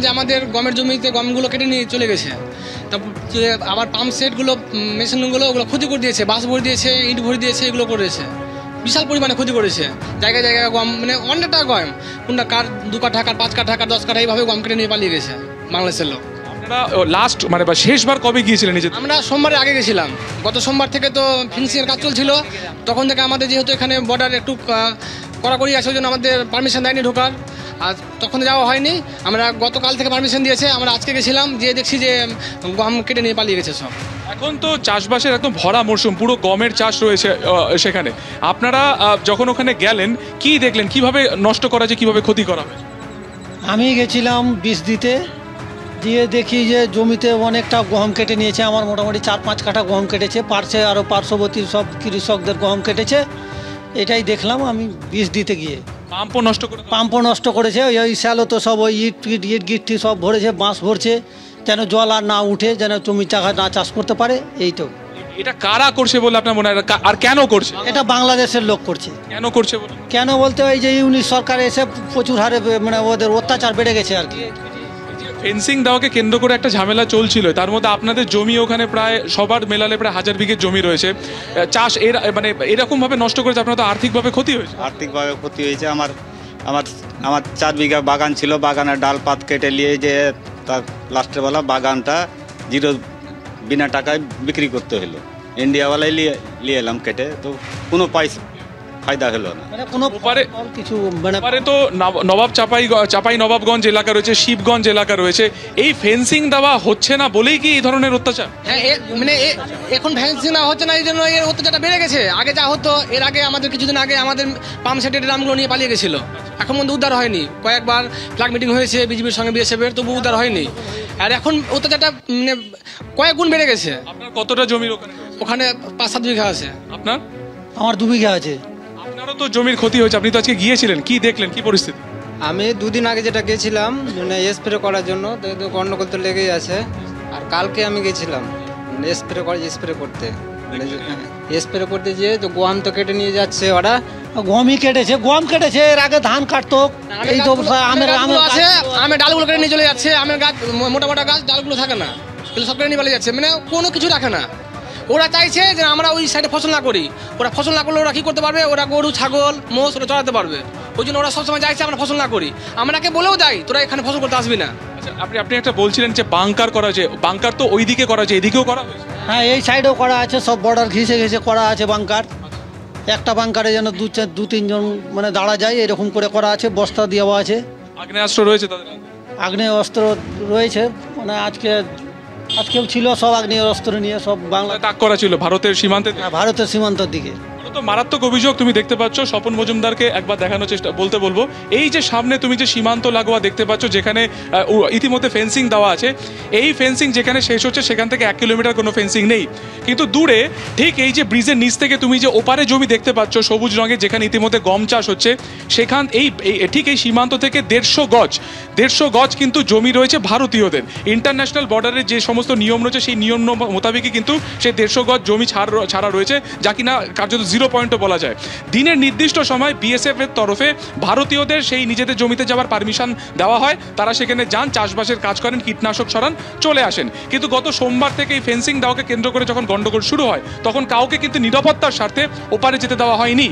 যে আমাদের গমের জমিতে গমগুলো কেটে নিয়ে চলে গেছে, তারপর আবার পাম্প সেটগুলো মেশিনগুলো ওগুলো ক্ষতি করে দিয়েছে, বাস ভরে দিয়েছে, ইট ভরে দিয়েছে, এগুলো করেছে, বিশাল পরিমাণে ক্ষতি করেছে। জায়গায় জায়গায় গম মানে অনেক টাকা গম, কোনটা কার 2 কাঠা, কার 5 কাঠা, কার 10 কাঠা, এইভাবে গম কেটে নিয়ে পালিয়ে গেছে বাংলাদেশের লোক। আপনারা লাস্ট মানে বা শেষবার কবে গিয়েছিলেন নিজে? আমরা সোমবারের আগে গেছিলাম, গত সোমবার থেকে তো ফিনিশিংয়ের কাজ চলছিল, তখন থেকে আমাদের যেহেতু এখানে বর্ডার একটু কড়াকড়ি আছে, ওই জন্য আমাদের পারমিশন দেয়নি ঢোকার, আর তখন যাওয়া হয়নি। আমরা গতকাল থেকে পারমিশন দিয়েছে, আমরা আজকে গেছিলাম, গিয়ে দেখছি যে গম কেটে নিয়ে পালিয়ে গেছে সব। এখন তো চাষবাসের একদম ভরা মরশুম, পুরো গমের চাষ রয়েছে সেখানে। আপনারা যখন ওখানে গেলেন কি দেখলেন, কিভাবে নষ্ট করা যায়, কিভাবে ক্ষতি করা হয়? আমি গেছিলাম বীজ দিতে, দিয়ে দেখি যে জমিতে অনেকটা গম কেটে নিয়েছে। আমার মোটামুটি 4-5 কাঠা গম কেটেছে, পার্শ্বে আরও পার্শ্ববর্তী সব কৃষকদের গম কেটেছে। এটাই দেখলাম আমি বীজ দিতে গিয়ে। পাম্পও নষ্ট করে পাম্পও নষ্ট করেছে, ওই শ্যালো তো সব ওই ইট গিট্টি সব ভরেছে, বাঁশ ভরছে, যেন জল আর না উঠে, যেন জমি চাষা না চাষ করতে পারে। এই তো। এটা কারা করছে বলে আপনার মনে হয়, আর কেন করছে? এটা বাংলাদেশের লোক করছে। কেন করছে বলে? কেন বলতে ওই যে ইউনিট সরকার এসে প্রচুর হারে মানে ওদের অত্যাচার বেড়ে গেছে আর কি। ফেন্সিং দেওয়াকে কেন্দ্র করে একটা ঝামেলা চলছিল, তার মধ্যে আপনাদের জমি ওখানে প্রায় সবার মেলালে প্রায় 1000 বিঘে জমি রয়েছে, চাষ এর মানে এরকম ভাবে নষ্ট করেছে, আপনার তো আর্থিকভাবে ক্ষতি হয়েছে। আর্থিকভাবে ক্ষতি হয়েছে। আমার আমার আমার 4 বিঘা বাগান ছিল, বাগানের ডাল পাত কেটে নিয়ে যে তার লাস্টের বেলা বাগানটা বিনা টাকায় বিক্রি করতে হলো। ইন্ডিয়াওয়ালাই নিয়ে এলাম কেটে, তো কোনো ফায়দা হলো না। মানে কোনো কিছু মানে তো চাপাই নবাবগঞ্জ এলাকা রয়েছে, শিবগঞ্জ এলাকা রয়েছে, এই ফেন্সিং দেওয়া হচ্ছে না বলেই কি এই ধরনের অত্যাচার? হ্যাঁ, মানে এখন ফেন্সিং না হচ্ছে না, এই জন্য এর অত্যাচারটা বেড়ে গেছে। আগে যা হতো, এর আগে আমাদের কিছুদিন আগে আমাদের পাম্প সেটের ড্রামগুলো নিয়ে পালিয়ে গেছিল, এখন পর্যন্ত উদ্ধার হয়নি। কয়েকবার ফ্ল্যাগ মিটিং হয়েছে বিজেপির সঙ্গে, বিএসএফের, তবু উদ্ধার হয়নি। আর এখন অত্যাচারটা মানে কয়েক গুণ বেড়ে গেছে। আপনার কতটা জমির ওখানে 5-7 বিঘা আছে। আপনার? আমার 2 বিঘা আছে। আপনারও তো জমির ক্ষতি হয়েছে, আপনি তো আজকে গিয়েছিলেন, কি দেখলেন, কি পরিস্থিতি? আমি 2 দিন আগে যেটা গেছিলাম মানে স্প্রে করার জন্য, তো গন্ডগোল তো লেগেই আছে। আর কালকে আমি গেছিলাম স্প্রে করতে, স্প্রে করতে যেয়ে তো গম তো কেটে নিয়ে যাচ্ছে ওরা। গমই কেটেছে, গম কেটেছে, এর আগে ধান কাটতো। এই তো আমের ডালগুলো কেটে নিয়ে চলে যাচ্ছে। আমের গাছ, মোটা মোটা গাছ, ডালগুলো থাকে না, এগুলো সব কেটে নিয়ে পালিয়ে যাচ্ছে, মানে কোনো কিছু রাখে না। ওরা চাইছে যে আমরা ওই সাইডে ফসল না করি। ওরা ফসল না করলে ওরা কী করতে পারবে? ওরা গরু, ছাগল, মোষ ওরা চড়াতে পারবে। ওই জন্য ওরা সবসময় চাইছে আমরা ফসল না করি। আমরাকে বলেও দেয় তোরা এখানে ফসল করতে আসবি না। আচ্ছা, আপনি একটা বলছিলেন যে বাংকার করা আছে, বাংকার তো ওইদিকে করা আছে, এদিকেও করা হয়েছে? হ্যাঁ, এই সাইডেও করা আছে, সব বর্ডার ঘিসে ঘিসে করা আছে বাংকার। একটা বাংকারে যেন 2-3 জন মানে দাঁড়া যায়, এরকম করে করা আছে, বস্তা দেওয়া আছে। আগ্নেয়াস্ত্র রয়েছে তাদের? আগ্নেয় অস্ত্র রয়েছে, মানে আজকেও ছিল সব আগ্নেয় অস্ত্র নিয়ে, সব বাংলা তাক করা ছিল ভারতের সীমান্তে। ভারতের সীমান্তের দিকে। তো মারাত্মক অভিযোগ তুমি দেখতে পাচ্ছ। স্বপন মজুমদারকে একবার দেখানোর চেষ্টা বলবো, এই যে সামনে তুমি যে সীমান্ত লাগোয়া দেখতে পাচ্ছ, যেখানে ইতিমধ্যে ফেন্সিং দেওয়া আছে, এই ফেন্সিং যেখানে শেষ হচ্ছে সেখান থেকে 1 কিলোমিটার কোনো ফেন্সিং নেই, কিন্তু দূরে ঠিক এই যে ব্রিজের নিচ থেকে তুমি যে ওপারে জমি দেখতে পাচ্ছ সবুজ রঙের, যেখানে ইতিমধ্যে গম চাষ হচ্ছে, সেখান ঠিক এই সীমান্ত থেকে 150 গজ কিন্তু জমি রয়েছে ভারতীয়দের। ইন্টারন্যাশনাল বর্ডারের যে সমস্ত নিয়ম রয়েছে সেই নিয়ম মোতাবেকই কিন্তু সেই 150 গজ জমি ছাড়া রয়েছে, যা কিনা কার্যত 0 পয়েন্টও বলা যায়। দিনের নির্দিষ্ট সময় বিএসএফ এর তরফে ভারতীয়দের সেই নিজেদের জমিতে যাওয়ার পারমিশন দেওয়া হয়, তারা সেখানে যান, চাষবাসের কাজ করেন, কীটনাশক ছড়ান, চলে আসেন। কিন্তু গত সোমবার থেকে এই ফেন্সিং দেওয়াকে কেন্দ্র করে যখন গন্ডগোল শুরু হয়, তখন কাউকে কিন্তু নিরাপত্তার স্বার্থে ওপারে যেতে দেওয়া হয়নি।